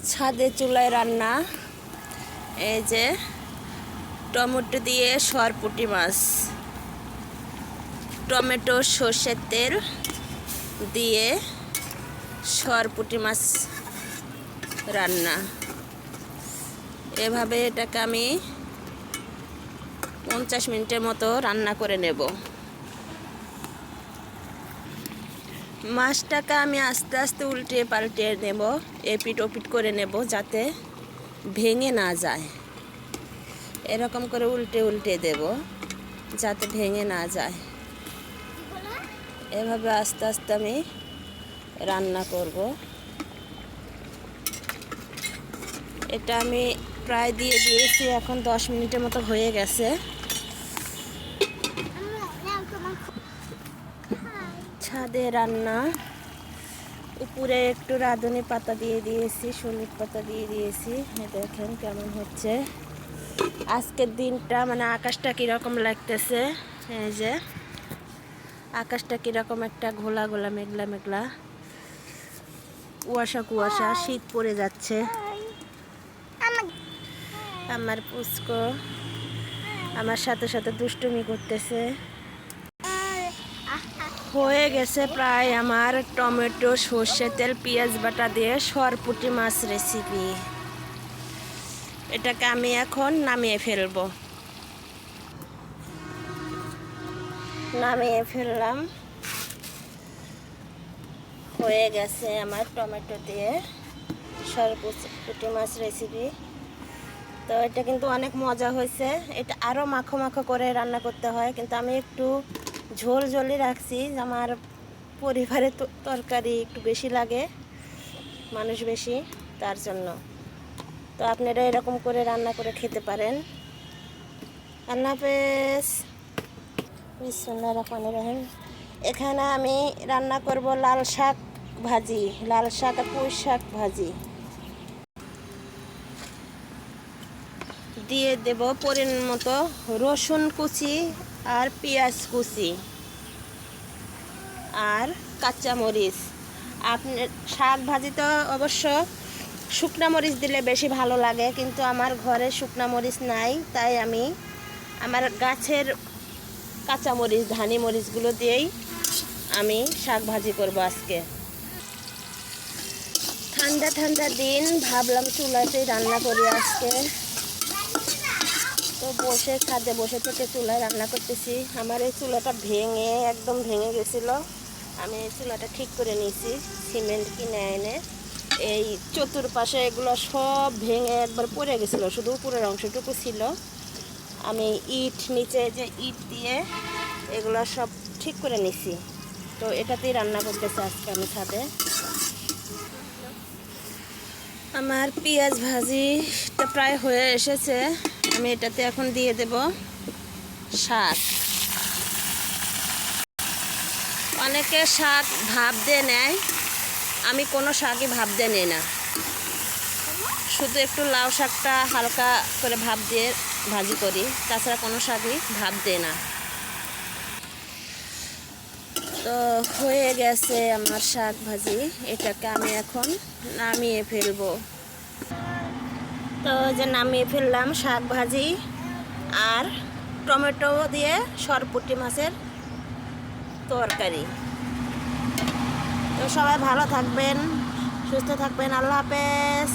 ছাদে চুলায় রান্না। এই যে টমেটো দিয়ে সরপুঁটি মাছ, টমেটো সর্ষের তেল দিয়ে সরপুঁটি মাছ রান্না। এভাবে এটাকে আমি 50 মিনিটের মতো রান্না করে নেব। মাছটাকে আমি আস্তে আস্তে উল্টে পাল্টে নেব, এপিট ওপিট করে নেব যাতে ভেঙে না যায়। এরকম করে উল্টে উল্টে দেব যাতে ভেঙে না যায়। এভাবে আস্তে আস্তে আমি রান্না করব। এটা আমি প্রায় দিয়ে দিয়েছি, এখন 10 মিনিটের মতো হয়ে গেছে। ছাদে রান্না, উপরে একটু রাঁধুনি পাতা দিয়ে দিয়েছি, সলিড পাতা দিয়ে দিয়েছি। দেখেন কেমন হচ্ছে আজকের দিনটা, মানে আকাশটা কীরকম লাগতেছে। এই যে আকাশটা কীরকম একটা ঘোলা ঘোলা মেঘলা মেঘলা, কুয়াশা কুয়াশা, শীত পড়ে যাচ্ছে। আমার পুচকো আমার সাথে সাথে দুষ্টুমি করতেছে। হয়ে গেছে প্রায় আমার টমেটো সর্ষে তেল পেঁয়াজ বাটা দিয়ে সরপুঁটি মাছ রেসিপি। এটাকে আমি এখন নামিয়ে ফেলবো। নামিয়ে ফেললাম। হয়ে গেছে আমার টমেটো দিয়ে সরপুঁটি মাছ রেসিপি। তো এটা কিন্তু অনেক মজা হয়েছে। এটা আরও মাখো মাখো করে রান্না করতে হয়, কিন্তু আমি একটু ঝোল ঝোলই রাখছি। আমার পরিবারে তরকারি একটু বেশি লাগে, মানুষ বেশি, তার জন্য। তো আপনারা এরকম করে রান্না করে খেতে পারেন। আল্লাহ হাফেজ। বিসমিল্লাহির রহমানির রহিম। এখানে আমি রান্না করব লাল শাক ভাজি, লাল শাক আর পুঁই শাক ভাজি। দিয়ে দেব পরিমাণ মতো রসুন কুচি আর পেঁয়াজ কুচি আর কাঁচামরিচ। আপনার শাক ভাজি তো অবশ্য শুকনা মরিচ দিলে বেশি ভালো লাগে, কিন্তু আমার ঘরে শুকনা মরিচ নাই, তাই আমি আমার গাছের কাঁচামরিচ ধানি মরিচগুলো দিয়েই আমি শাক ভাজি করব আজকে। ঠান্ডা ঠান্ডা দিন, ভাবলাম চুলাতেই রান্না করি আজকে। তো বসে ছাদে বসে থেকে চুলায় রান্না করতেছি। আমার এই চুলাটা একদম ভেঙে গেছিলো। আমি এই চুলাটা ঠিক করে নিয়েছি সিমেন্ট কিনে এনে। এই চতুর্পাশে এগুলো সব ভেঙে একবার পড়ে গেছিলো, শুধু উপরের অংশটুকু ছিল। আমি ইট নিচে যে ইট দিয়ে এগুলো সব ঠিক করে নিছি। তো এটাতেই রান্না করতেছি আজকে আমি ছাদে। আমার পেঁয়াজ ভাজিটা প্রায় হয়ে এসেছে। আমি এটাতে এখন দিয়ে দেব শাক। অনেকে শাক ভাপ দিয়ে নেয়, আমি কোনো শাকই ভাপ দিয়ে নিই না। শুধু একটু লাউ শাকটা হালকা করে ভাপ দিয়ে ভাজি করি, তাছাড়া কোনো শাকই ভাপ দেয় না। তো হয়ে গেছে আমার শাক ভাজি। এটাকে আমি এখন নামিয়ে ফেলবো। তো যে নামিয়ে ফেললাম শাক ভাজি আর টমেটো দিয়ে সরপুঁটি মাছের তরকারি। তো সবাই ভালো থাকবেন, সুস্থ থাকবেন। আল্লাহ হাফেজ।